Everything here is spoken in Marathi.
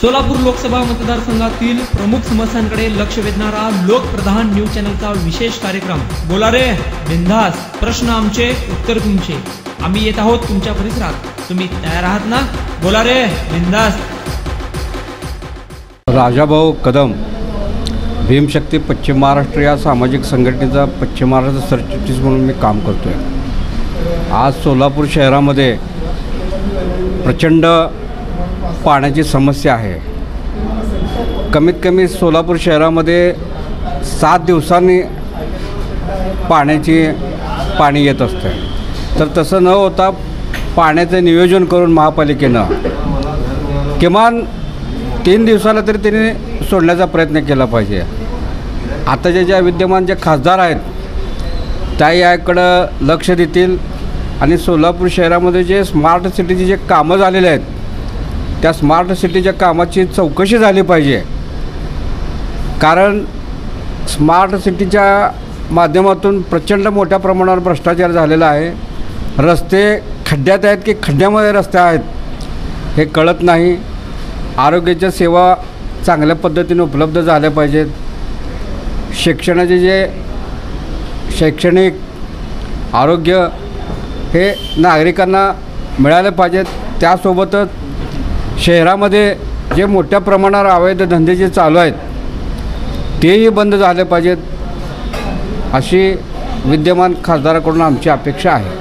सोलापूर लोकसभा मतदारसंघातील प्रमुख समस्यांकडे लक्ष वेधणारा लोकप्रधान न्यूज चॅनलचा विशेष कार्यक्रम बोला रे बिंदास, प्रश्न आमचे उत्तर तुमचे. आम्ही येत आहोत तुमच्या परिसरात. तुम्ही तयार आहात ना? बोला रे बिंदास. राजाभाऊ कदम, भीमशक्ती पश्चिम महाराष्ट्र या सामाजिक संघटनेचा पश्चिम महाराष्ट्र सरचिटणीस म्हणून मी काम करतो आहे. आज सोलापूर शहरामध्ये प्रचंड पाण्याची समस्या आहे. कमीत कमी सोलापूर शहरामध्ये 7 दिवसांनी पाणी येत असते. तर तसं न होता पाण्याचं नियोजन करून महापालिकेनं किमान 3 दिवसाला तरी त्यांनी सोडण्याचा प्रयत्न केला पाहिजे. आताच्या ज्या विद्यमान जे खासदार आहेत त्या याकडं लक्ष देतील आणि सोलापूर शहरामध्ये जे स्मार्ट सिटीचे जे कामं झालेले आहेत त्या स्मार्ट सिटीच्या कामाची चौकशी झाली पाहिजे. कारण स्मार्ट सिटीच्या माध्यमातून प्रचंड मोठ्या प्रमाणावर भ्रष्टाचार झालेला आहे. रस्ते खड्ड्यात आहेत की खड्ड्यामध्ये रस्ते आहेत हे कळत नाही. आरोग्याच्या सेवा चांगल्या पद्धतीने उपलब्ध झाल्या पाहिजेत. शिक्षणाचे जे शैक्षणिक आरोग्य हे नागरिकांना मिळाले पाहिजेत. त्यासोबतच शहरामध्ये जे मोठ्या प्रमाणावर अवैध धंदे जे चालू आहेत तेही बंद झाले पाहिजेत अशी विद्यमान खासदाराकडून आमची अपेक्षा आहे.